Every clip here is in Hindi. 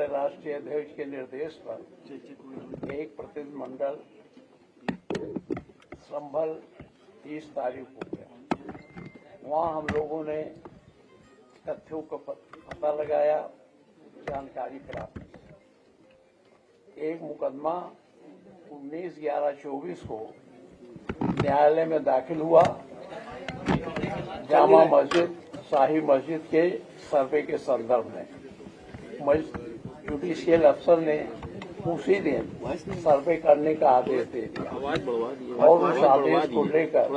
राष्ट्रीय अध्यक्ष के निर्देश पर एक प्रतिनिधिमंडल संभल 30 तारीख को गया। वहां हम लोगों ने तथ्यों का पता लगाया, जानकारी प्राप्त की। एक मुकदमा 19/11/24 को न्यायालय में दाखिल हुआ। जामा मस्जिद, शाही मस्जिद के सर्वे के संदर्भ में जुडिशियल अफसर ने उसी दिन सर्वे करने का आदेश दे दिया और उस आदेश को लेकर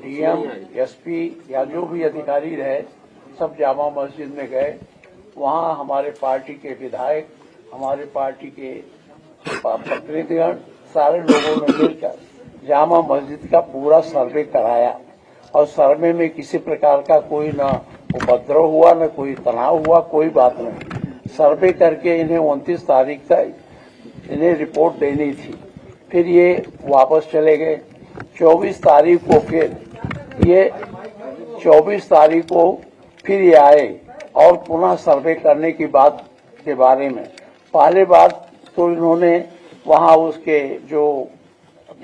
डीएम, एसपी या जो भी अधिकारी रहे सब जामा मस्जिद में गए। वहां हमारे पार्टी के विधायक, हमारे पार्टी के प्रतिनिधिगण, सारे लोगों ने मिलकर जामा मस्जिद का पूरा सर्वे कराया और सर्वे में किसी प्रकार का कोई न उपद्रव हुआ, न कोई तनाव हुआ, कोई बात नहीं। सर्वे करके इन्हें 29 तारीख तक इन्हें रिपोर्ट देनी थी। फिर ये वापस चले गए। 24 तारीख को फिर ये आए और पुनः सर्वे करने की बात के बारे में पहले बात तो इन्होंने वहां उसके जो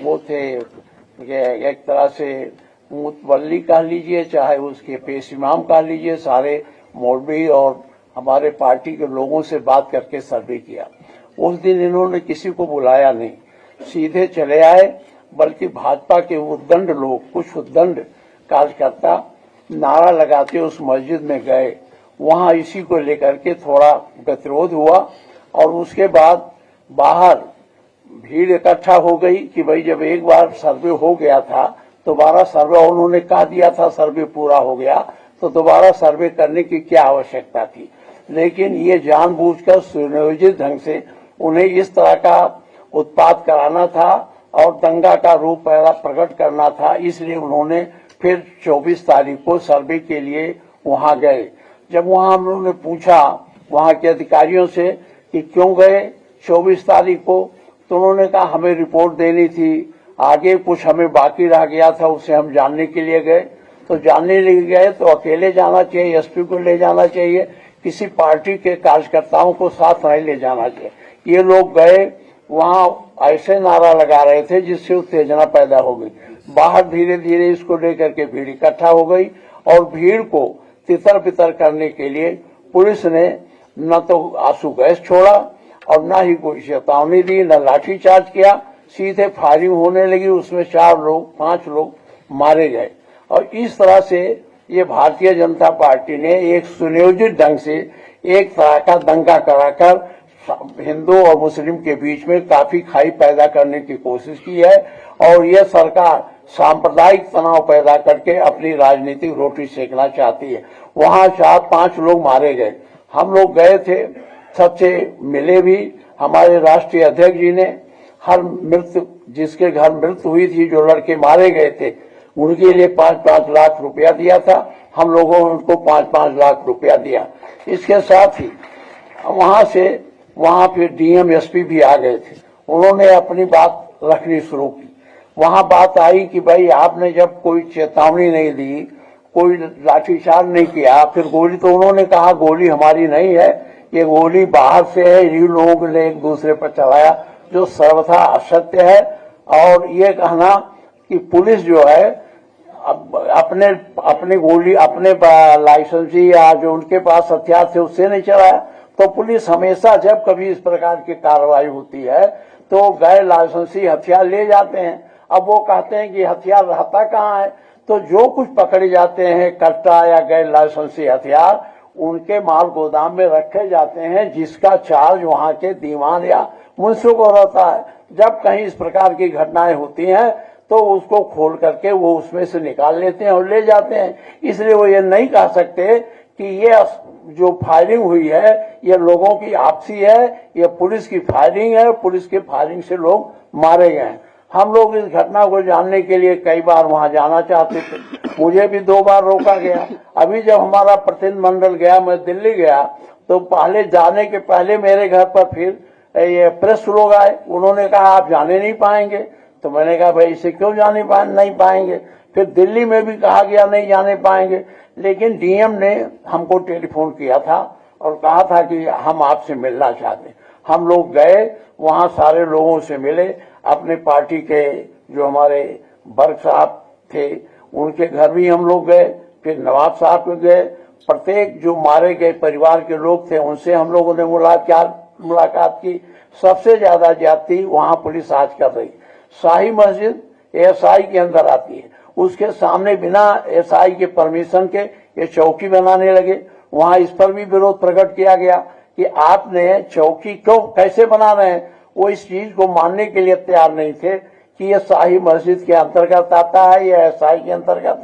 वो थे, एक तरह से मुतवल्ली कह लीजिए, चाहे उसके पेश इमाम कह लीजिए, सारे मौलवी और हमारे पार्टी के लोगों से बात करके सर्वे किया। उस दिन इन्होंने किसी को बुलाया नहीं, सीधे चले आए। बल्कि भाजपा के उद्दंड लोग, कुछ उद्दंड कार्यकर्ता नारा लगाते उस मस्जिद में गए। वहां इसी को लेकर के थोड़ा गतिरोध हुआ और उसके बाद बाहर भीड़ इकट्ठा हो गई कि भाई जब एक बार सर्वे हो गया था, दोबारा सर्वे उन्होंने कह दिया था सर्वे पूरा हो गया, तो दोबारा सर्वे करने की क्या आवश्यकता थी। लेकिन ये जानबूझकर सुनियोजित ढंग से उन्हें इस तरह का उत्पात कराना था और दंगा का रूप पहला प्रकट करना था। इसलिए उन्होंने फिर 24 तारीख को सर्वे के लिए वहां गए। जब वहां हम लोगों ने पूछा वहां के अधिकारियों से कि क्यों गए 24 तारीख को, तो उन्होंने कहा हमें रिपोर्ट देनी थी, आगे कुछ हमें बाकी रह गया था, उसे हम जानने के लिए गए। तो जानने के लिए गए तो अकेले जाना चाहिए, एसपी को ले जाना चाहिए, किसी पार्टी के कार्यकर्ताओं को साथ नहीं ले जाना चाहिए। ये लोग गए, वहां ऐसे नारा लगा रहे थे जिससे उत्तेजना पैदा हो गई। बाहर धीरे धीरे इसको लेकर के भीड़ इकट्ठा हो गई और भीड़ को तितर बितर करने के लिए पुलिस ने न तो आंसू गैस छोड़ा और न ही कोई चेतावनी दी, न लाठीचार्ज किया, सीधे फायरिंग होने लगी। उसमें 5 लोग मारे गए। और इस तरह से ये भारतीय जनता पार्टी ने एक सुनियोजित ढंग से एक तरह का दंगा कराकर हिंदू और मुस्लिम के बीच में काफी खाई पैदा करने की कोशिश की है और ये सरकार सांप्रदायिक तनाव पैदा करके अपनी राजनीतिक रोटी सेकना चाहती है। वहां 4-5 लोग मारे गए। हम लोग गए थे, सबसे मिले भी। हमारे राष्ट्रीय अध्यक्ष जी ने हर जिसके घर मृत्यु हुई थी, जो लड़के मारे गए थे, उनके लिए 5-5 लाख रुपया दिया था। हम लोगों ने उनको 5-5 लाख रुपया दिया। इसके साथ ही वहां फिर डीएम, एसपी भी आ गए थे। उन्होंने अपनी बात रखनी शुरू की। वहां बात आई कि भाई आपने जब कोई चेतावनी नहीं दी, कोई लाठीचार्ज नहीं किया, फिर गोली, तो उन्होंने कहा गोली हमारी नहीं है, ये गोली बाहर से है, इन लोगों ने एक दूसरे पर चलाया, जो सर्वथा असत्य है। और ये कहना कि पुलिस जो है अपने गोली, अपने लाइसेंसी या जो उनके पास हथियार थे उससे नहीं चलाया। तो पुलिस हमेशा जब कभी इस प्रकार की कार्रवाई होती है तो गैर लाइसेंसी हथियार ले जाते हैं। अब वो कहते हैं कि हथियार रहता कहाँ है, तो जो कुछ पकड़े जाते हैं कट्टा या गैर लाइसेंसी हथियार, उनके माल गोदाम में रखे जाते हैं, जिसका चार्ज वहां के दीवान या मुंशी को रहता है। जब कहीं इस प्रकार की घटनाएं होती हैं तो उसको खोल करके वो उसमें से निकाल लेते हैं और ले जाते हैं। इसलिए वो ये नहीं कह सकते कि ये जो फायरिंग हुई है ये लोगों की आपसी है, ये पुलिस की फायरिंग है, पुलिस की फायरिंग से लोग मारे गए हैं। हम लोग इस घटना को जानने के लिए कई बार वहां जाना चाहते थे, मुझे भी 2 बार रोका गया। अभी जब हमारा प्रतिनिधिमंडल गया, मैं दिल्ली गया, तो पहले जाने के पहले मेरे घर पर फिर ये प्रेस लोग आए। उन्होंने कहा आप जाने नहीं पाएंगे, तो मैंने कहा भाई इसे क्यों नहीं पाएंगे। फिर दिल्ली में भी कहा गया नहीं जाने पाएंगे, लेकिन डीएम ने हमको टेलीफोन किया था और कहा था कि हम आपसे मिलना चाहते हैं। हम लोग गए, वहां सारे लोगों से मिले, अपने पार्टी के जो हमारे बर्ग साहब थे उनके घर भी हम लोग गए, फिर नवाब साहब के गए, प्रत्येक जो मारे गए परिवार के लोग थे उनसे हम लोगों ने मुलाकात की। सबसे ज्यादा ज्यादती वहां पुलिस आज कर रही। शाही मस्जिद एएसआई के अंदर आती है, उसके सामने बिना एएसआई के परमिशन के ये चौकी बनाने लगे। वहां इस पर भी विरोध प्रकट किया गया कि आपने चौकी क्यों कैसे बना रहे हैं। वो इस चीज को मानने के लिए तैयार नहीं थे कि ये शाही मस्जिद के अंतर्गत आता है या एएसआई के अंतर्गत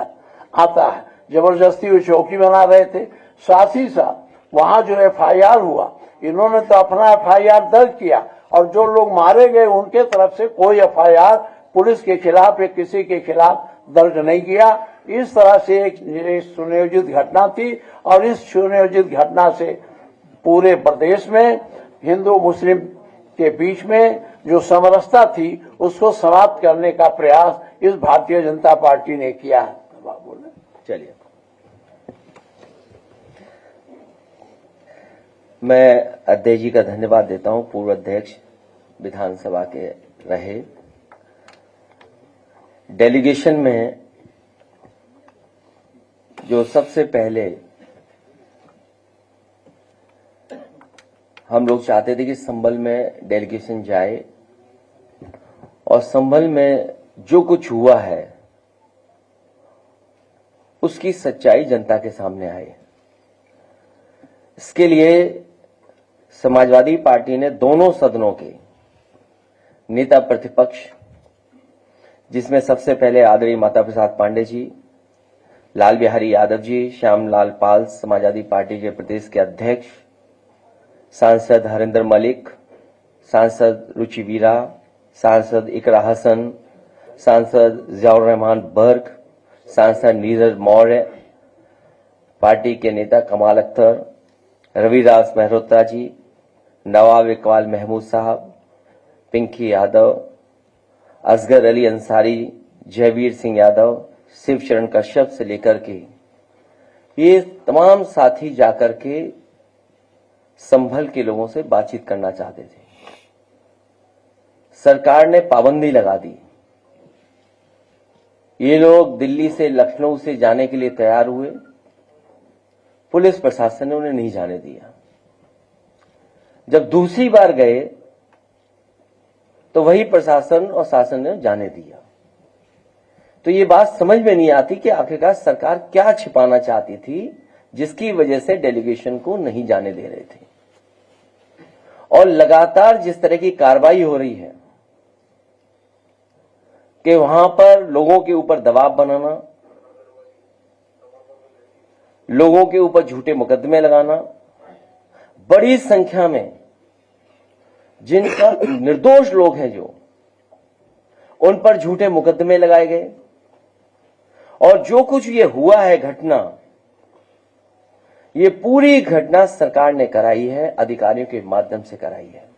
आता है। जबरदस्ती वो चौकी बना रहे थे। साथ ही साथ वहां जो एफआईआर हुआ, इन्होंने तो अपना एफआईआर दर्ज किया और जो लोग मारे गए उनके तरफ से कोई एफआईआर पुलिस के खिलाफ या किसी के खिलाफ दर्ज नहीं किया। इस तरह से एक सुनियोजित घटना थी और इस सुनियोजित घटना से पूरे प्रदेश में हिंदू मुस्लिम के बीच में जो समरसता थी उसको समाप्त करने का प्रयास इस भारतीय जनता पार्टी ने किया है। चलिए, मैं अध्यक्ष जी का धन्यवाद देता हूं। पूर्व अध्यक्ष विधानसभा के रहे। डेलीगेशन में जो सबसे पहले हम लोग चाहते थे कि संभल में डेलीगेशन जाए और संभल में जो कुछ हुआ है उसकी सच्चाई जनता के सामने आए। इसके लिए समाजवादी पार्टी ने दोनों सदनों के नेता प्रतिपक्ष, जिसमें सबसे पहले आदरणीय माता प्रसाद पांडे जी, लाल बिहारी यादव जी, श्यामलाल पाल समाजवादी पार्टी के प्रदेश के अध्यक्ष, सांसद हरिंदर मलिक, सांसद रुचि वीरा, सांसद इकरा हसन, सांसद जियाउर रहमान बर्क, सांसद नीरज मौर्य, पार्टी के नेता कमाल अख्तर, रविदास मेहरोत्रा जी, नवाब इकबाल महमूद साहब, पिंकी यादव, असगर अली अंसारी, जयवीर सिंह यादव, शिवचरण कश्यप से लेकर के ये तमाम साथी जाकर के संभल के लोगों से बातचीत करना चाहते थे। सरकार ने पाबंदी लगा दी। ये लोग दिल्ली से लखनऊ से जाने के लिए तैयार हुए, पुलिस प्रशासन ने उन्हें नहीं जाने दिया। जब दूसरी बार गए तो वही प्रशासन और शासन ने जाने दिया। तो ये बात समझ में नहीं आती कि आखिरकार सरकार क्या छिपाना चाहती थी जिसकी वजह से डेलीगेशन को नहीं जाने दे रहे थे। और लगातार जिस तरह की कार्रवाई हो रही है कि वहां पर लोगों के ऊपर दबाव बनाना, लोगों के ऊपर झूठे मुकदमे लगाना, बड़ी संख्या में जिनका निर्दोष लोग हैं जो उन पर झूठे मुकदमे लगाए गए। और जो कुछ ये हुआ है घटना, ये पूरी घटना सरकार ने कराई है, अधिकारियों के माध्यम से कराई है।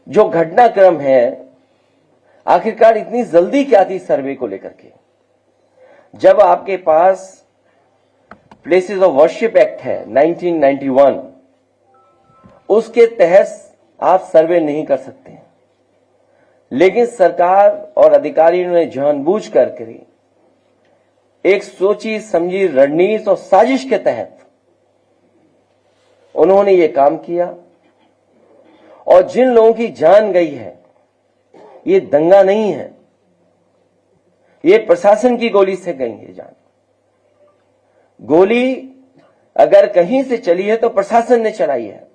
जो घटनाक्रम है, आखिरकार इतनी जल्दी क्या थी सर्वे को लेकर के? जब आपके पास प्लेसेस ऑफ वर्शिप एक्ट है 1991, उसके तहत आप सर्वे नहीं कर सकते। लेकिन सरकार और अधिकारियों ने जानबूझ करके एक सोची समझी रणनीति और साजिश के तहत उन्होंने ये काम किया। और जिन लोगों की जान गई है, ये दंगा नहीं है, ये प्रशासन की गोली से गई है जान। गोली अगर कहीं से चली है तो प्रशासन ने चलाई है।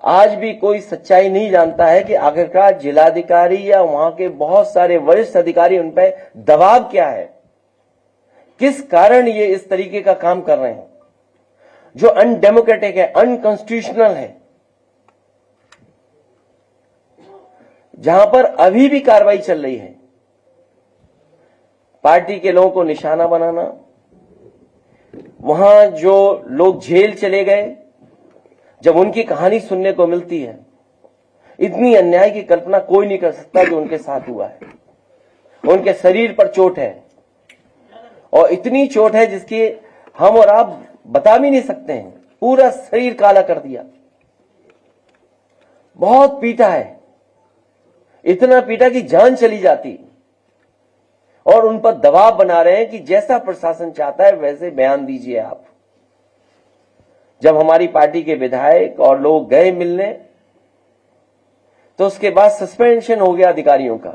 आज भी कोई सच्चाई नहीं जानता है कि आखिरकार जिलाधिकारी या वहां के बहुत सारे वरिष्ठ अधिकारी उन पर दबाव क्या है, किस कारण ये इस तरीके का काम कर रहे हैं जो अनडेमोक्रेटिक है, अनकॉन्स्टिट्यूशनल है। जहां पर अभी भी कार्रवाई चल रही है, पार्टी के लोगों को निशाना बनाना, वहां जो लोग जेल चले गए, जब उनकी कहानी सुनने को मिलती है, इतनी अन्याय की कल्पना कोई नहीं कर सकता जो उनके साथ हुआ है। उनके शरीर पर चोट है और इतनी चोट है जिसकी हम और आप बता भी नहीं सकते हैं। पूरा शरीर काला कर दिया, बहुत पीटा है, इतना पीटा कि जान चली जाती। और उन पर दबाव बना रहे हैं कि जैसा प्रशासन चाहता है वैसे बयान दीजिए आप। जब हमारी पार्टी के विधायक और लोग गए मिलने तो उसके बाद सस्पेंशन हो गया अधिकारियों का,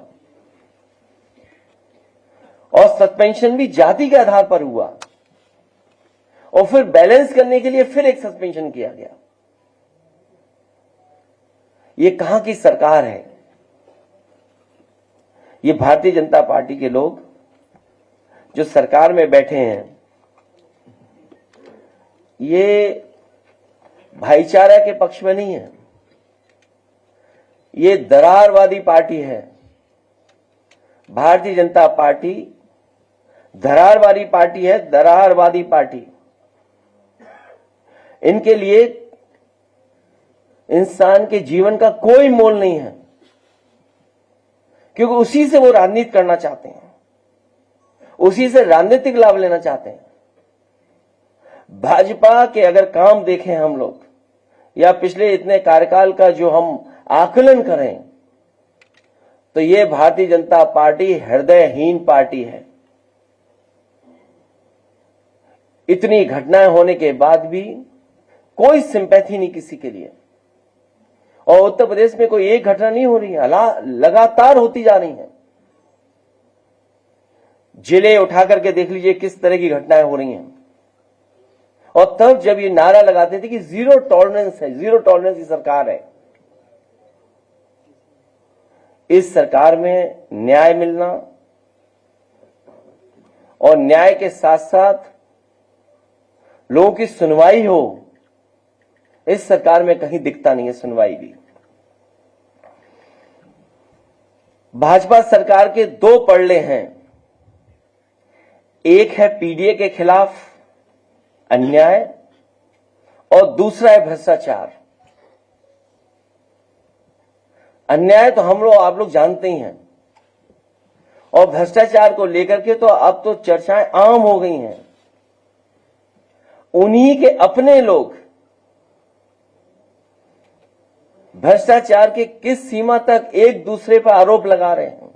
और सस्पेंशन भी जाति के आधार पर हुआ, और फिर बैलेंस करने के लिए फिर एक सस्पेंशन किया गया। ये कहां की सरकार है? ये भारतीय जनता पार्टी के लोग जो सरकार में बैठे हैं, ये भाईचारा के पक्ष में नहीं है, ये दरारवादी पार्टी है। भारतीय जनता पार्टी दरारवादी पार्टी है, दरारवादी पार्टी। इनके लिए इंसान के जीवन का कोई मोल नहीं है, क्योंकि उसी से वो राजनीति करना चाहते हैं, उसी से राजनीतिक लाभ लेना चाहते हैं। भाजपा के अगर काम देखें हम लोग, या पिछले इतने कार्यकाल का जो हम आकलन करें, तो ये भारतीय जनता पार्टी हृदयहीन पार्टी है। इतनी घटनाएं होने के बाद भी कोई सिंपैथी नहीं किसी के लिए। और उत्तर प्रदेश में कोई एक घटना नहीं हो रही है, लगातार होती जा रही है। जिले उठा करके देख लीजिए किस तरह की घटनाएं हो रही हैं। और तब जब ये नारा लगाते थे कि जीरो टॉलरेंस है, जीरो टॉलरेंस की सरकार है, इस सरकार में न्याय मिलना और न्याय के साथ साथ लोगों की सुनवाई हो, इस सरकार में कहीं दिखता नहीं है सुनवाई भी। भाजपा सरकार के दो पड़ले हैं, एक है पीडीए के खिलाफ अन्याय और दूसरा है भ्रष्टाचार। अन्याय तो हम लोग आप लोग जानते ही हैं, और भ्रष्टाचार को लेकर के तो अब तो चर्चाएं आम हो गई हैं। उन्हीं के अपने लोग भ्रष्टाचार के किस सीमा तक एक दूसरे पर आरोप लगा रहे हैं।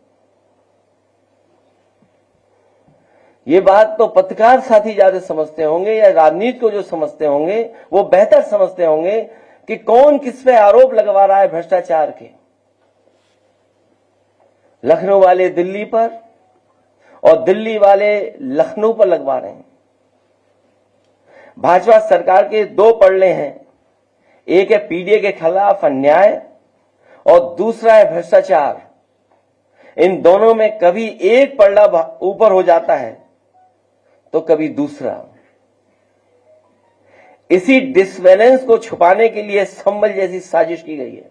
ये बात तो पत्रकार साथी ज्यादा समझते होंगे, या राजनीति को जो समझते होंगे वो बेहतर समझते होंगे कि कौन किस पे आरोप लगवा रहा है भ्रष्टाचार के। लखनऊ वाले दिल्ली पर और दिल्ली वाले लखनऊ पर लगवा रहे हैं। भाजपा सरकार के दो पड़ले हैं, एक है पीडीए के खिलाफ अन्याय और दूसरा है भ्रष्टाचार। इन दोनों में कभी एक पड़ला ऊपर हो जाता है तो कभी दूसरा। इसी डिसबैलेंस को छुपाने के लिए संभल जैसी साजिश की गई है।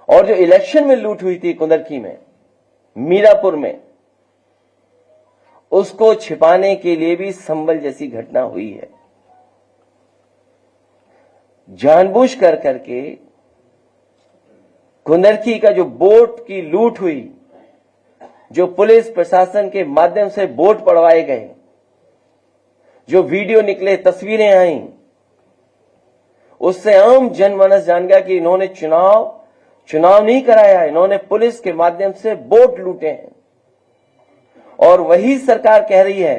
और जो इलेक्शन में लूट हुई थी कुंदरकी में, मीरापुर में, उसको छिपाने के लिए भी संभल जैसी घटना हुई है। जानबूझ कर करके कुंदरकी का जो वोट की लूट हुई, जो पुलिस प्रशासन के माध्यम से वोट पड़वाए गए, जो वीडियो निकले, तस्वीरें आई, उससे आम जनमानस जान गया कि इन्होंने चुनाव नहीं कराया, इन्होंने पुलिस के माध्यम से वोट लूटे हैं। और वही सरकार कह रही है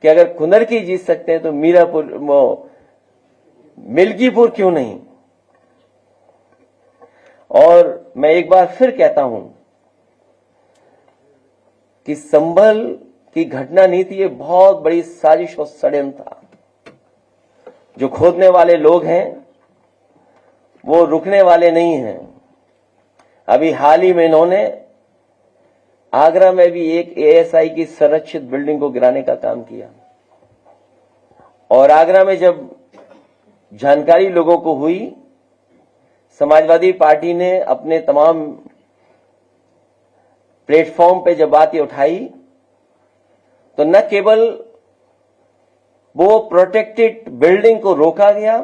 कि अगर कुंदरकी जीत सकते हैं तो मीरापुर मिल्कीपुर क्यों नहीं। और मैं एक बार फिर कहता हूं कि संभल की घटना नहीं थी, ये बहुत बड़ी साजिश और षड्यंत्र था। जो खोदने वाले लोग हैं वो रुकने वाले नहीं हैं। अभी हाल ही में इन्होंने आगरा में भी एक एएसआई की संरक्षित बिल्डिंग को गिराने का काम किया। और आगरा में जब जानकारी लोगों को हुई, समाजवादी पार्टी ने अपने तमाम प्लेटफॉर्म पे जब बात ये उठाई, तो न केवल वो प्रोटेक्टेड बिल्डिंग को रोका गया,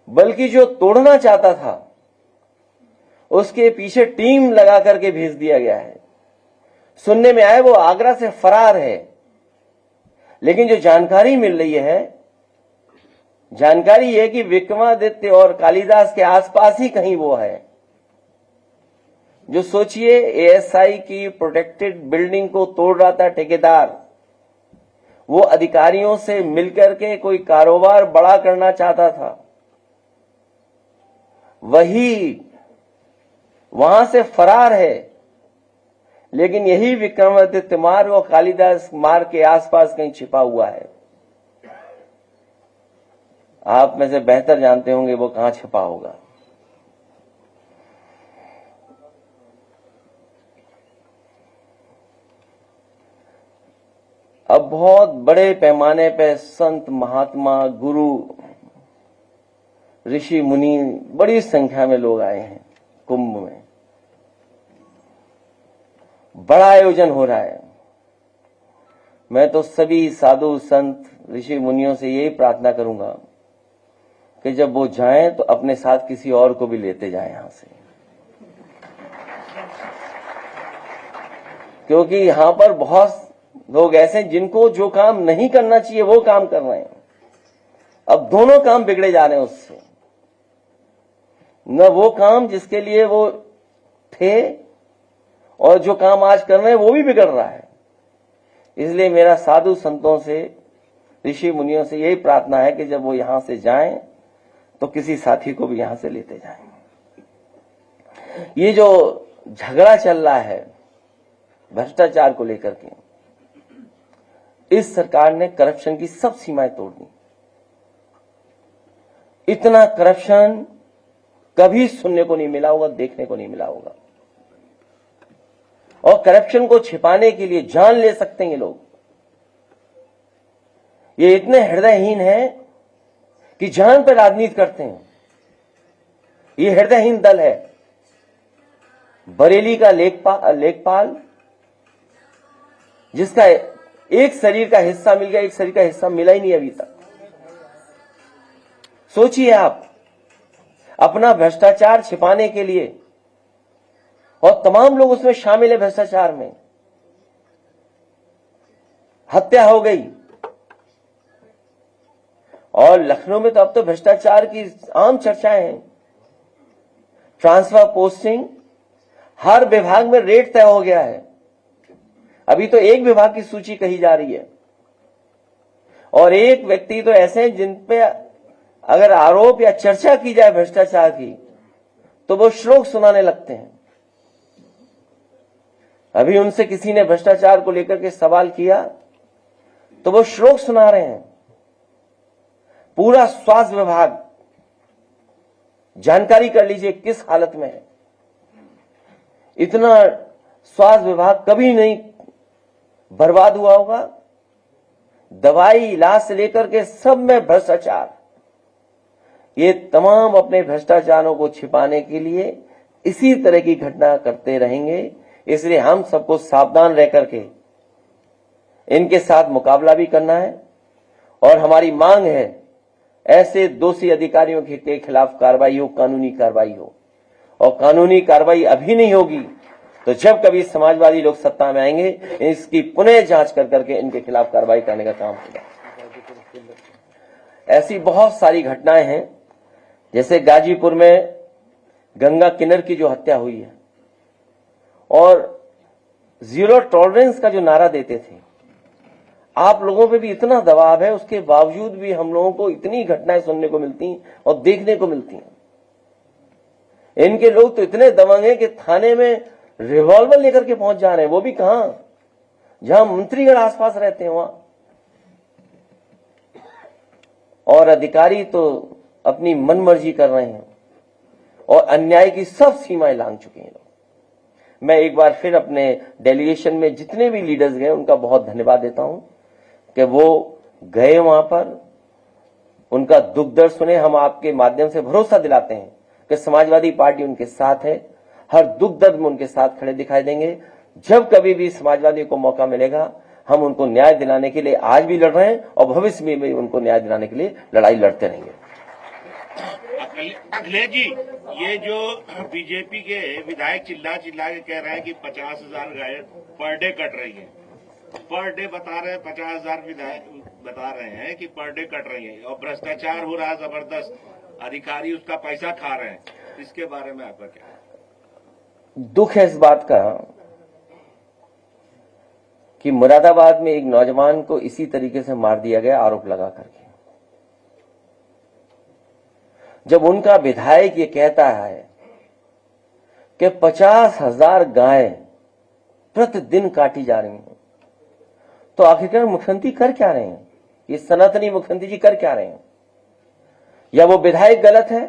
बल्कि जो तोड़ना चाहता था उसके पीछे टीम लगा करके भेज दिया गया है। सुनने में आया वो आगरा से फरार है, लेकिन जो जानकारी मिल रही है, जानकारी है कि विक्रमादित्य और कालिदास के आसपास ही कहीं वो है। जो सोचिए, एएसआई की प्रोटेक्टेड बिल्डिंग को तोड़ रहा था ठेकेदार, वो अधिकारियों से मिलकर के कोई कारोबार बड़ा करना चाहता था, वही वहां से फरार है, लेकिन यही विक्रमादित्य मार्ग और कालिदास मार्ग के आसपास कहीं छिपा हुआ है। आप में से बेहतर जानते होंगे वो कहां छिपा होगा। अब बहुत बड़े पैमाने पे संत, महात्मा, गुरु, ऋषि मुनि, बड़ी संख्या में लोग आए हैं कुंभ में। बड़ा आयोजन हो रहा है। मैं तो सभी साधु संत, ऋषि मुनियों से यही प्रार्थना करूंगा कि जब वो जाएं तो अपने साथ किसी और को भी लेते जाएं यहां से, क्योंकि यहां पर बहुत लोग ऐसे हैं जिनको जो काम नहीं करना चाहिए वो काम कर रहे हैं। अब दोनों काम बिगड़े जा रहे हैं उससे, न वो काम जिसके लिए वो थे, और जो काम आज कर रहे हैं वो भी बिगड़ रहा है। इसलिए मेरा साधु संतों से, ऋषि मुनियों से यही प्रार्थना है कि जब वो यहां से जाएं तो किसी साथी को भी यहां से लेते जाएं। ये जो झगड़ा चल रहा है भ्रष्टाचार को लेकर के, इस सरकार ने करप्शन की सब सीमाएं तोड़ दी। इतना करप्शन कभी सुनने को नहीं मिला होगा, देखने को नहीं मिला होगा। और करप्शन को छिपाने के लिए जान ले सकते हैं ये लोग। ये इतने हृदयहीन हैं कि जान पर राजनीति करते हैं। ये हृदयहीन दल है। बरेली का लेखपाल, जिसका एक शरीर का हिस्सा मिल गया, एक शरीर का हिस्सा मिला ही नहीं अभी तक। सोचिए आप, अपना भ्रष्टाचार छिपाने के लिए, और तमाम लोग उसमें शामिल है भ्रष्टाचार में। हत्या हो गई, और लखनऊ में तो अब तो भ्रष्टाचार की आम चर्चाएं हैं। ट्रांसफर पोस्टिंग, हर विभाग में रेट तय हो गया है। अभी तो एक विभाग की सूची कही जा रही है, और एक व्यक्ति तो ऐसे हैं जिन पे अगर आरोप या चर्चा की जाए भ्रष्टाचार की तो वो श्लोक सुनाने लगते हैं। अभी उनसे किसी ने भ्रष्टाचार को लेकर के सवाल किया तो वो श्लोक सुना रहे हैं। पूरा स्वास्थ्य विभाग, जानकारी कर लीजिए किस हालत में है। इतना स्वास्थ्य विभाग कभी नहीं बर्बाद हुआ होगा। दवाई, इलाज से लेकर के सब में भ्रष्टाचार। ये तमाम अपने भ्रष्टाचारों को छिपाने के लिए इसी तरह की घटना करते रहेंगे। इसलिए हम सबको सावधान रह करके इनके साथ मुकाबला भी करना है, और हमारी मांग है ऐसे दोषी अधिकारियों के खिलाफ कार्रवाई हो, कानूनी कार्रवाई हो। और कानूनी कार्रवाई अभी नहीं होगी तो जब कभी समाजवादी लोग सत्ता में आएंगे, इसकी पुनः जांच कर करके इनके खिलाफ कार्रवाई करने का काम होगा। ऐसी बहुत सारी घटनाएं हैं, जैसे गाजीपुर में गंगा किन्नर की जो हत्या हुई है, और जीरो टॉलरेंस का जो नारा देते थे। आप लोगों पे भी इतना दबाव है, उसके बावजूद भी हम लोगों को इतनी घटनाएं सुनने को मिलती और देखने को मिलती हैं। इनके लोग तो इतने दबंग हैं कि थाने में रिवॉल्वर लेकर के पहुंच जा रहे हैं, वो भी कहां, जहां मंत्रीगण आसपास रहते हैं वहां। और अधिकारी तो अपनी मनमर्जी कर रहे हैं और अन्याय की सब सीमाएं लांघ चुके हैं लोग। मैं एक बार फिर अपने डेलीगेशन में जितने भी लीडर्स गए उनका बहुत धन्यवाद देता हूं कि वो गए वहां पर, उनका दुख दर्द सुने। हम आपके माध्यम से भरोसा दिलाते हैं कि समाजवादी पार्टी उनके साथ है, हर दुख दर्द में उनके साथ खड़े दिखाई देंगे। जब कभी भी समाजवादी को मौका मिलेगा, हम उनको न्याय दिलाने के लिए आज भी लड़ रहे हैं और भविष्य में भी उनको न्याय दिलाने के लिए लड़ाई लड़ते रहेंगे। अखिलेश जी, ये जो बीजेपी के विधायक चिल्ला चिल्ला के कह रहे हैं कि 50,000 गाय पर डे कट रही है, पर डे बता रहे हैं 50,000 विधायक बता रहे हैं कि पर डे कट रही है और भ्रष्टाचार हो रहा है जबरदस्त, अधिकारी उसका पैसा खा रहे हैं, इसके बारे में आपका क्या है? दुख है इस बात का कि मुरादाबाद में एक नौजवान को इसी तरीके से मार दिया गया आरोप लगा करके। जब उनका विधायक ये कहता है कि 50,000 गाय प्रतिदिन काटी जा रही हैं, तो आखिरकार मुख्यमंत्री कर क्या रहे हैं? ये सनातनी मुख्यमंत्री जी कर क्या रहे हैं? या वो विधायक गलत है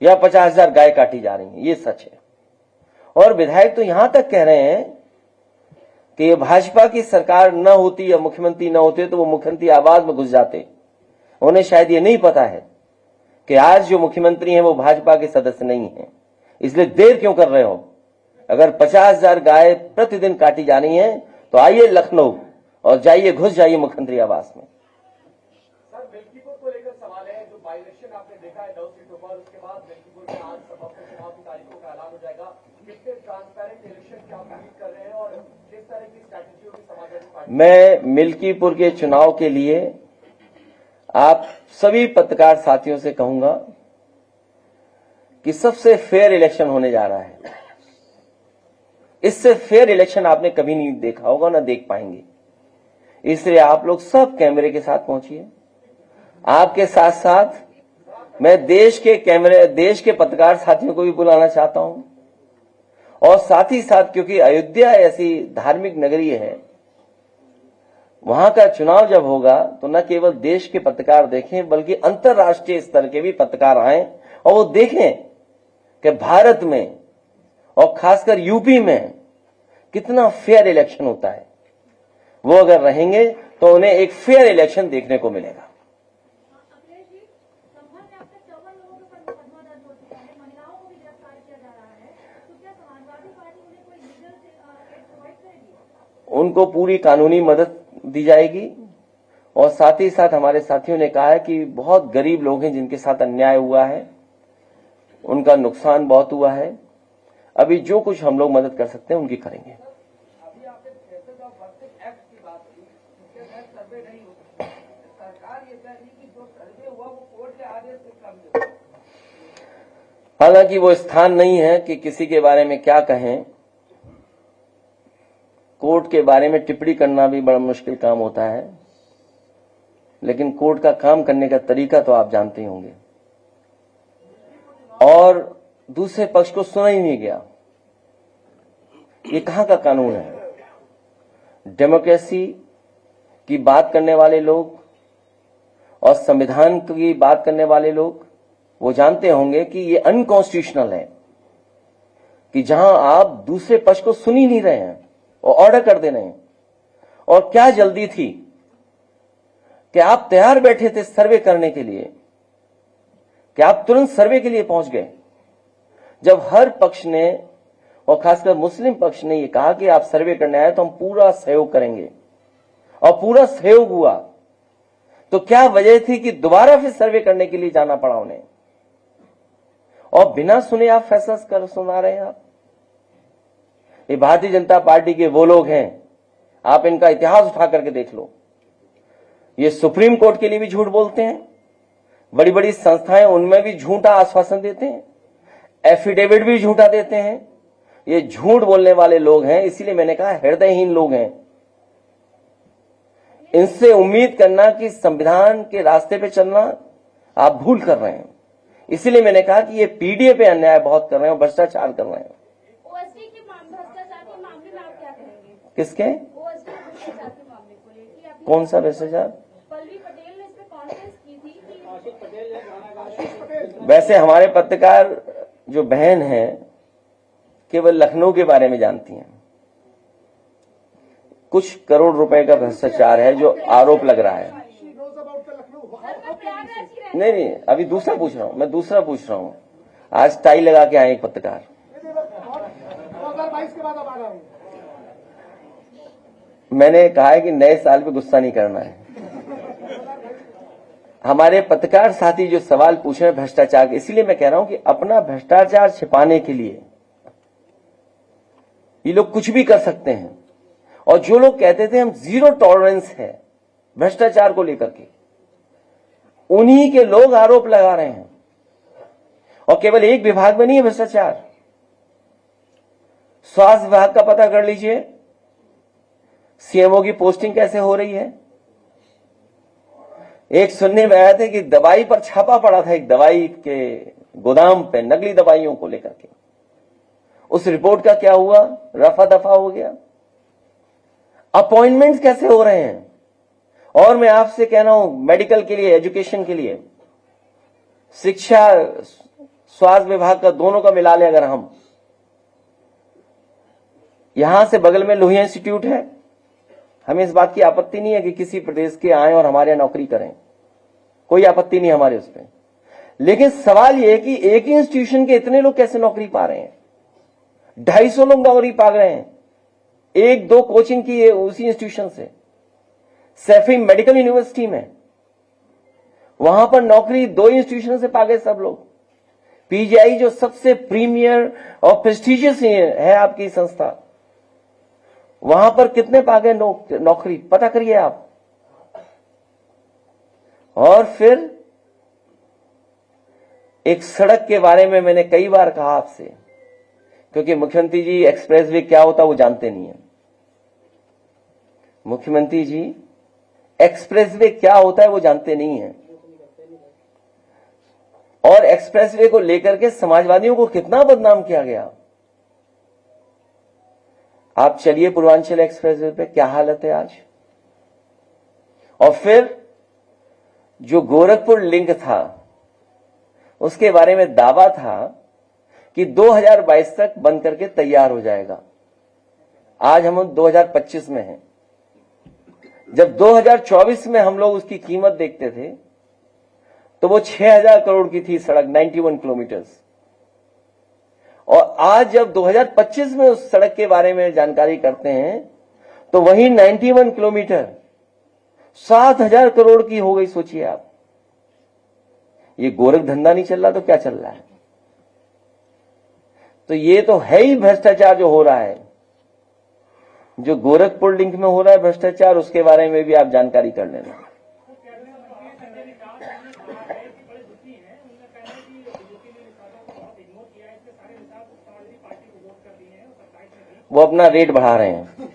या 50,000 गाय काटी जा रही हैं, ये सच है। और विधायक तो यहां तक कह रहे हैं कि ये भाजपा की सरकार न होती या मुख्यमंत्री न होते तो वो मुख्यमंत्री आवास में घुस जाते। उन्हें शायद ये नहीं पता है कि आज जो मुख्यमंत्री हैं वो भाजपा के सदस्य नहीं हैं, इसलिए देर क्यों कर रहे हो? अगर 50,000 गाय प्रतिदिन काटी जानी है तो आइए लखनऊ और जाइए, घुस जाइए मुख्यमंत्री आवास में। सर, मिल्कीपुर को लेकर सवाल है, जो बाई इलेक्शन आपने देखा है 9 सीटों पर, उसके बाद मिल्कीपुर में आज चुनाव की तारीखों का ऐलान हो जाएगा। कितने ट्रांसपेरेंट इलेक्शन की आप उम्मीद कर रहे हैं और किस तरह की स्ट्रैटेजी होगी समाजवादी पार्टी? मैं मिल्कीपुर के चुनाव के लिए आप सभी पत्रकार साथियों से कहूंगा कि सबसे फेयर इलेक्शन होने जा रहा है। इससे फेयर इलेक्शन आपने कभी नहीं देखा होगा, ना देख पाएंगे। इसलिए आप लोग सब कैमरे के साथ पहुंचिए। आपके साथ साथ मैं देश के पत्रकार साथियों को भी बुलाना चाहता हूं, और साथ ही साथ क्योंकि अयोध्या ऐसी धार्मिक नगरी है, वहां का चुनाव जब होगा तो न केवल देश के पत्रकार देखें बल्कि अंतर्राष्ट्रीय स्तर के भी पत्रकार आए और वो देखें कि भारत में और खासकर यूपी में कितना फेयर इलेक्शन होता है। वो अगर रहेंगे तो उन्हें एक फेयर इलेक्शन देखने को मिलेगा। अखिलेश जी, संभल में अब तक 54 लोगों के ऊपर मुकदमा दर्ज हो चुका है, महिलाओं को भी गिरफ्तार किया जा रहा है, तो क्या समाजवादी पार्टी उन्हें कोई लीगल एड प्रोवाइड करेगी? उनको पूरी कानूनी मदद दी जाएगी। और साथ ही साथ हमारे साथियों ने कहा है कि बहुत गरीब लोग हैं जिनके साथ अन्याय हुआ है, उनका नुकसान बहुत हुआ है। अभी जो कुछ हम लोग मदद कर सकते हैं उनकी करेंगे। अभी आपने फेसेस ऑफ वर्शिप एक्ट की बात की, इसके तहत सर्वे नहीं हो सकता। सरकार ये कह रही कि जो सर्वे हुआ वो कोर्ट के आदेश से कम है। हालांकि वो स्थान नहीं है कि किसी के बारे में क्या कहें। कोर्ट के बारे में टिप्पणी करना भी बड़ा मुश्किल काम होता है, लेकिन कोर्ट का काम करने का तरीका तो आप जानते ही होंगे। और दूसरे पक्ष को सुना ही नहीं गया। ये कहां का कानून है? डेमोक्रेसी की बात करने वाले लोग और संविधान की बात करने वाले लोग वो जानते होंगे कि ये अनकॉन्स्टिट्यूशनल है कि जहां आप दूसरे पक्ष को सुन ही नहीं रहे हैं और ऑर्डर कर दे रहे हैं। और क्या जल्दी थी कि आप तैयार बैठे थे सर्वे करने के लिए, कि आप तुरंत सर्वे के लिए पहुंच गए, जब हर पक्ष ने और खासकर मुस्लिम पक्ष ने ये कहा कि आप सर्वे करने आए तो हम पूरा सहयोग करेंगे, और पूरा सहयोग हुआ। तो क्या वजह थी कि दोबारा फिर सर्वे करने के लिए जाना पड़ा उन्हें? और बिना सुने आप फैसला कर सुना रहे हैं। आप ये भारतीय जनता पार्टी के वो लोग हैं, आप इनका इतिहास उठा करके देख लो। ये सुप्रीम कोर्ट के लिए भी झूठ बोलते हैं, बड़ी बड़ी संस्थाएं उनमें भी झूठा आश्वासन देते हैं, एफिडेविट भी झूठा देते हैं। ये झूठ बोलने वाले लोग हैं, इसीलिए मैंने कहा हृदयहीन लोग हैं। इनसे उम्मीद करना कि संविधान के रास्ते पे चलना आप भूल कर रहे हैं। इसीलिए मैंने कहा कि ये पीडीए पे अन्याय बहुत कर रहे हैं, भ्रष्टाचार कर रहे हैं। ओएसडी के भ्रष्टाचार के मामले में आप क्या कहेंगे? किसके? ओएसडी भ्रष्टाचार के मामले को लेकर आपने कौन सा भ्रष्टाचार? पल्लवी पटेल ने इस पे कॉन्फ्रेंस की थी कि वैसे हमारे पत्रकार जो बहन हैं केवल लखनऊ के बारे में जानती हैं। कुछ करोड़ रुपए का भ्रष्टाचार है जो आरोप लग रहा है। नहीं, अभी दूसरा पूछ रहा हूं, मैं दूसरा पूछ रहा हूं। आज टाई लगा के आए एक पत्रकार। 2022 के बाद अब आ रहा हूं। मैंने कहा है कि नए साल पे गुस्सा नहीं करना है। हमारे पत्रकार साथी जो सवाल पूछ रहे हैं भ्रष्टाचार के, इसीलिए मैं कह रहा हूं कि अपना भ्रष्टाचार छिपाने के लिए ये लोग कुछ भी कर सकते हैं। और जो लोग कहते थे हम जीरो टॉलरेंस है भ्रष्टाचार को लेकर के, उन्हीं के लोग आरोप लगा रहे हैं। और केवल एक विभाग में नहीं है भ्रष्टाचार, स्वास्थ्य विभाग का पता कर लीजिए, सीएमओ की पोस्टिंग कैसे हो रही है। एक सुनने में आया था कि दवाई पर छापा पड़ा था, एक दवाई के गोदाम पे नकली दवाइयों को लेकर के, उस रिपोर्ट का क्या हुआ, रफा दफा हो गया। अपॉइंटमेंट्स कैसे हो रहे हैं। और मैं आपसे कह रहा हूं, मेडिकल के लिए, एजुकेशन के लिए, शिक्षा स्वास्थ्य विभाग का दोनों का मिला ले अगर हम, यहां से बगल में लोहिया इंस्टीट्यूट है, हमें इस बात की आपत्ति नहीं है कि किसी प्रदेश के आए और हमारे यहां नौकरी करें, कोई आपत्ति नहीं हमारे उस पर। लेकिन सवाल यह है कि एक ही इंस्टीट्यूशन के इतने लोग कैसे नौकरी पा रहे हैं, 250 लोग नौकरी पा रहे हैं, एक दो कोचिंग की है उसी इंस्टीट्यूशन से। सैफी मेडिकल यूनिवर्सिटी में, वहां पर नौकरी 2 इंस्टीट्यूशन से पा गए सब लोग। पीजीआई जो सबसे प्रीमियर और प्रेस्टिजियस है आपकी संस्था, वहां पर कितने पा गए नौकरी, पता करिए आप। और फिर एक सड़क के बारे में मैंने कई बार कहा आपसे, क्योंकि मुख्यमंत्री जी एक्सप्रेसवे क्या होता वो जानते नहीं है। मुख्यमंत्री जी एक्सप्रेसवे क्या होता है वो जानते नहीं है। और एक्सप्रेसवे को लेकर के समाजवादियों को कितना बदनाम किया गया। आप चलिए पूर्वांचल एक्सप्रेसवे पे क्या हालत है आज। और फिर जो गोरखपुर लिंक था उसके बारे में दावा था कि 2022 तक बन करके तैयार हो जाएगा। आज हम 2025 में हैं। जब 2024 में हम लोग उसकी कीमत देखते थे तो वो 6000 करोड़ की थी सड़क, 91 किलोमीटर्स। और आज जब 2025 में उस सड़क के बारे में जानकारी करते हैं तो वही 91 किलोमीटर 7000 करोड़ की हो गई। सोचिए आप, ये गोरख धंधा नहीं चल रहा तो क्या चल रहा है। तो ये तो है ही भ्रष्टाचार जो हो रहा है, जो गोरखपुर लिंक में हो रहा है भ्रष्टाचार, उसके बारे में भी आप जानकारी कर लेना। वो अपना रेट बढ़ा रहे हैं।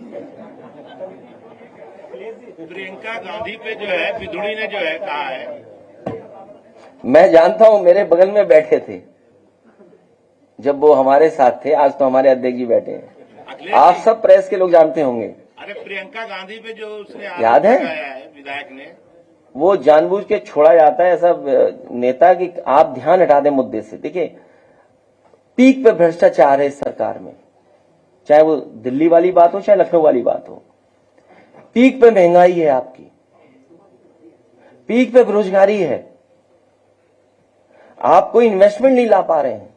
प्रियंका गांधी पे जो है बिधुड़ी ने जो है कहा है, मैं जानता हूं, मेरे बगल में बैठे थे जब वो हमारे साथ थे। आज तो हमारे अध्यक्ष जी बैठे हैं, आप सब प्रेस के लोग जानते होंगे। अरे प्रियंका गांधी पे जो उसने याद है विधायक ने, वो जानबूझ के छोड़ा जाता है ऐसा नेता कि आप ध्यान हटा दें मुद्दे से। देखिए, पीक पे भ्रष्टाचार है इस सरकार में, चाहे वो दिल्ली वाली बात हो चाहे लखनऊ वाली बात हो। पीक पे महंगाई है आपकी, पीक पे बेरोजगारी है, आप कोई इन्वेस्टमेंट नहीं ला पा रहे हैं।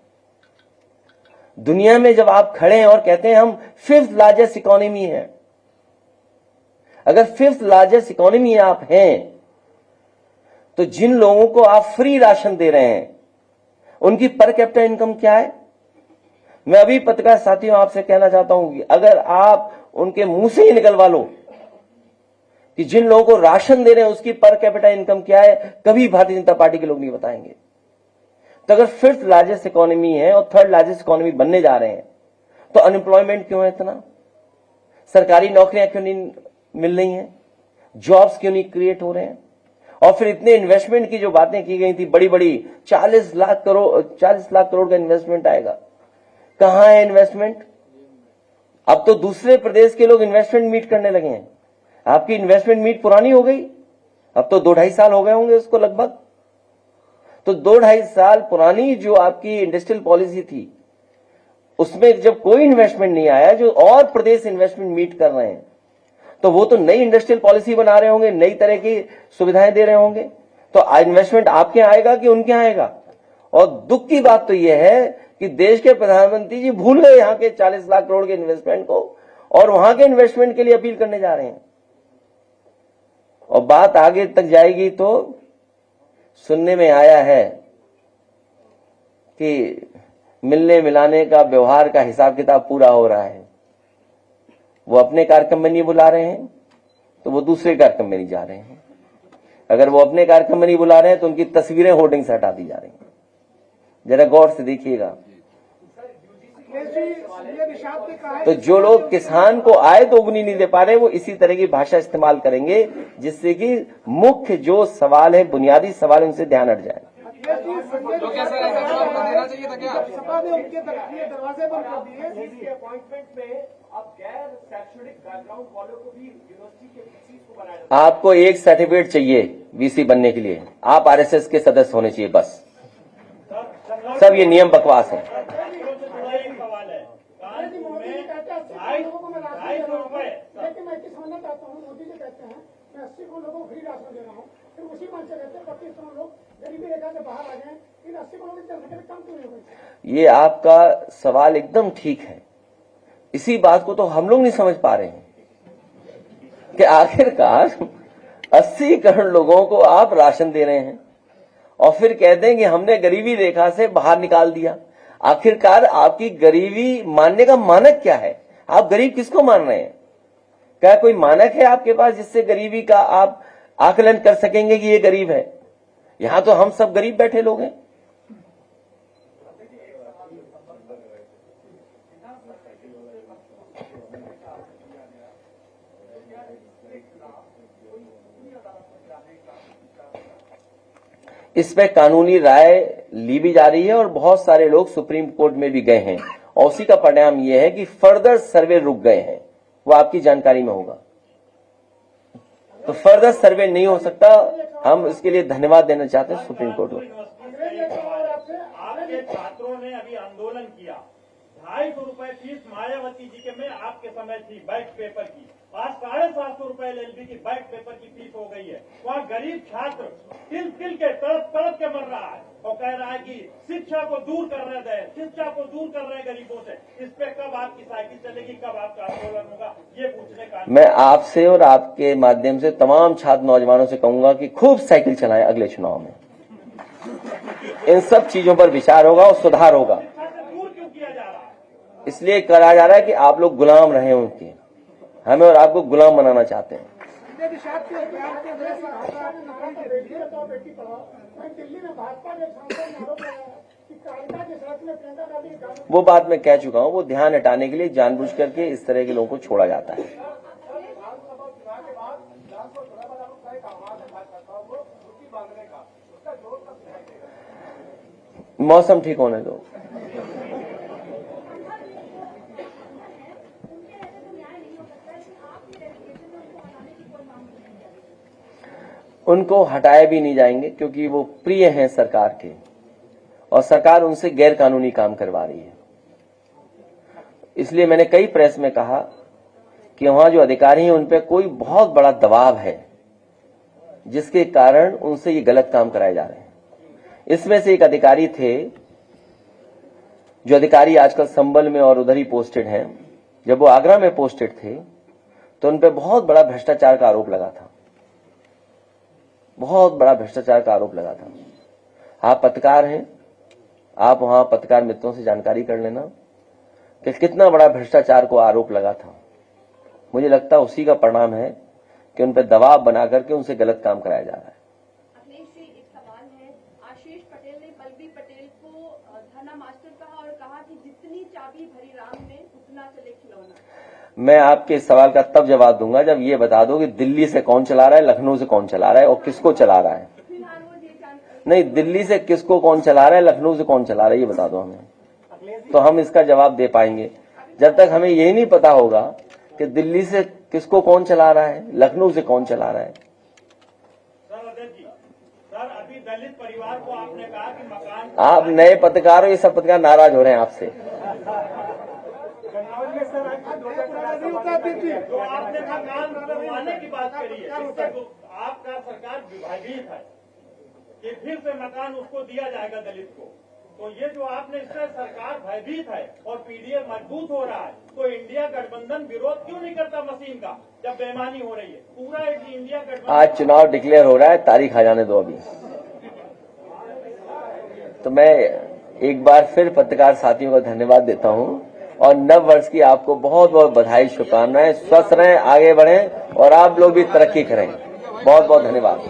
दुनिया में जब आप खड़े हैं और कहते हैं हम 5th लार्जेस्ट इकोनॉमी है, अगर 5th लार्जेस्ट इकोनॉमी आप हैं तो जिन लोगों को आप फ्री राशन दे रहे हैं उनकी पर कैपिटा इनकम क्या है। मैं अभी पत्रकार साथियों आपसे कहना चाहता हूं कि अगर आप उनके मुंह से ही निकलवा लो कि जिन लोगों को राशन दे रहे हैं उसकी पर कैपिटा इनकम क्या है, कभी भारतीय जनता पार्टी के लोग नहीं बताएंगे। तो अगर 5th लार्जेस्ट इकोनॉमी है और 3rd लार्जेस्ट इकोनॉमी बनने जा रहे हैं तो अनएम्प्लॉयमेंट क्यों है इतना, सरकारी नौकरियां क्यों नहीं मिल रही हैं, जॉब्स क्यों नहीं क्रिएट हो रहे हैं। और फिर इतने इन्वेस्टमेंट की जो बातें की गई थी बड़ी बड़ी, 40 लाख करोड़ का इन्वेस्टमेंट आएगा, कहां है इन्वेस्टमेंट। अब तो दूसरे प्रदेश के लोग इन्वेस्टमेंट मीट करने लगे हैं, आपकी इन्वेस्टमेंट मीट पुरानी हो गई, अब तो 2-2.5 साल हो गए होंगे उसको लगभग। तो 2-2.5 साल पुरानी जो आपकी इंडस्ट्रियल पॉलिसी थी उसमें जब कोई इन्वेस्टमेंट नहीं आया, जो और प्रदेश इन्वेस्टमेंट मीट कर रहे हैं, तो वो तो नई इंडस्ट्रियल पॉलिसी बना रहे होंगे, नई तरह की सुविधाएं दे रहे होंगे। तो इन्वेस्टमेंट आपके यहां आएगा कि उनके यहां आएगा। और दुख की बात तो यह है कि देश के प्रधानमंत्री जी भूल गए यहां के 40 लाख करोड़ के इन्वेस्टमेंट को और वहां के इन्वेस्टमेंट के लिए अपील करने जा रहे हैं। और बात आगे तक जाएगी तो सुनने में आया है कि मिलने मिलाने का व्यवहार का हिसाब किताब पूरा हो रहा है। वो अपने कार्यक्रम में नहीं बुला रहे हैं तो वो दूसरे कार्यक्रम में नहीं जा रहे हैं। अगर वो अपने कार्यक्रम में नहीं बुला रहे हैं तो उनकी तस्वीरें होर्डिंग से हटा दी जा रही हैं। जरा गौर से देखिएगा। तो जो लोग किसान को आय दोगुनी नहीं दे पा रहे, वो इसी तरह की भाषा इस्तेमाल करेंगे जिससे कि मुख्य जो सवाल है, बुनियादी सवाल, उनसे ध्यान हट जाए। तो कैसा देना चाहिए था क्या? सपा ने उनके दरवाजे बंद कर दिए। इसके अपॉइंटमेंट में अब गैर शैक्षणिक बैकग्राउंड वालों को भी यूनिवर्सिटी के वीसी को बनाया जाता है। आपको एक सर्टिफिकेट चाहिए वीसी बनने के लिए, आप आरएसएस के सदस्य होने चाहिए, बस। सब ये नियम बकवास है। लेकिन मैं समझना चाहता हूँ, मोदी जी कहते हैं मैं 80 करोड़ लोगों को फ्री राशन दे रहा हूँ, फिर उसी मन से कहते हैं 25 करोड़ लोग गरीबी रेखा से बाहर आ गए, इन 80 करोड़ की जनसंख्या कम क्यों नहीं हो गई? ये आपका सवाल एकदम ठीक है। इसी बात को तो हम लोग नहीं समझ पा रहे हैं कि आखिरकार 80 करोड़ लोगों को आप राशन दे रहे हैं और फिर कहते हैं कि हमने गरीबी रेखा से बाहर निकाल दिया। आखिरकार आपकी गरीबी मानने का मानक क्या है? आप गरीब किसको मान रहे हैं? क्या कोई मानक है आपके पास जिससे गरीबी का आप आकलन कर सकेंगे कि ये गरीब है? यहां तो हम सब गरीब बैठे लोग हैं। इस पे कानूनी राय ली भी जा रही है और बहुत सारे लोग सुप्रीम कोर्ट में भी गए हैं और उसी का परिणाम यह है कि फर्दर सर्वे रुक गए हैं। वो आपकी जानकारी में होगा। तो फर्दर सर्वे नहीं हो सकता। हम इसके लिए धन्यवाद देना चाहते हैं सुप्रीम कोर्ट को। आपके छात्रों ने अभी आंदोलन किया, 250 रुपए फीस मायावती जी के में आपके समय थी बैक पेपर की, आज 750 रुपए एलएलबी की बैक पेपर की फीस हो गई है। वहाँ गरीब छात्र तिल के तड़प के मर रहा है और कह रहा है कि शिक्षा को दूर कर रहे हैं, शिक्षा को दूर कर रहे हैं गरीबों से। इस पे कब आपकी साइकिल चलेगी, कब आपका आंदोलन होगा, ये पूछने का। मैं आपसे और आपके माध्यम से तमाम छात्र नौजवानों से कहूंगा कि खूब साइकिल चलाएं। अगले चुनाव में इन सब चीजों पर विचार होगा और सुधार होगा। दूर क्यों किया जा रहा है? इसलिए करा जा रहा है कि आप लोग गुलाम रहे उनके। हमें और आपको गुलाम बनाना चाहते हैं। वो बात मैं कह चुका हूँ। वो ध्यान हटाने के लिए जानबूझ करके इस तरह के लोगों को छोड़ा जाता है। मौसम ठीक होने दो। उनको हटाए भी नहीं जाएंगे क्योंकि वो प्रिय हैं सरकार के और सरकार उनसे गैर कानूनी काम करवा रही है। इसलिए मैंने कई प्रेस में कहा कि वहां जो अधिकारी हैं उन पर कोई बहुत बड़ा दबाव है जिसके कारण उनसे ये गलत काम कराए जा रहे हैं। इसमें से एक अधिकारी थे, जो अधिकारी आजकल संबल में और उधर ही पोस्टेड हैं। जब वो आगरा में पोस्टेड थे तो उन पर बहुत बड़ा भ्रष्टाचार का आरोप लगा था। बहुत बड़ा भ्रष्टाचार का आरोप लगा था। आप पत्रकार हैं, आप वहां पत्रकार मित्रों से जानकारी कर लेना कि कितना बड़ा भ्रष्टाचार को आरोप लगा था। मुझे लगता है उसी का परिणाम है कि उन पर दबाव बना करके उनसे गलत काम कराया जा रहा है। अखिलेश जी, एक सवाल है। आशीष पटेल ने बलबीर पटेल को धरना मास्टर कहा और कहा कि जितनी चाबी भरी राम में उतना चले खिलौना। मैं आपके सवाल का तब जवाब दूंगा जब ये बता दो कि दिल्ली से कौन चला रहा है, लखनऊ से कौन चला रहा है और किसको चला रहा है। नहीं, दिल्ली से किसको कौन चला रहा है, लखनऊ से कौन चला रहा है, ये बता दो हमें, तो हम इसका जवाब दे पाएंगे। जब तक हमें यही नहीं पता होगा कि दिल्ली से किसको कौन चला रहा है, लखनऊ से कौन चला रहा है। सर, अभी दलित परिवार को आपने कहा कि मकान, आप नए पत्रकार हो, ये सब पत्रकार नाराज हो रहे हैं आपसे। जो आपने मकान बनवाने की बात करी है, आपका सरकार भयभीत है कि फिर से मकान उसको दिया जाएगा दलित को। तो ये जो आपने इससे सरकार भयभीत है और पीडीए मजबूत हो रहा है, तो इंडिया गठबंधन विरोध क्यों नहीं करता मशीन का जब बेईमानी हो रही है? पूरा इंडिया गठबंधन। आज चुनाव डिक्लेयर हो रहा है, तारीख आ जाने दो अभी। तो मैं एक बार फिर पत्रकार साथियों को धन्यवाद देता हूं और नव वर्ष की आपको बहुत बहुत बधाई, शुभकामनाएं। स्वस्थ रहें, आगे बढ़ें और आप लोग भी तरक्की करें। बहुत बहुत धन्यवाद।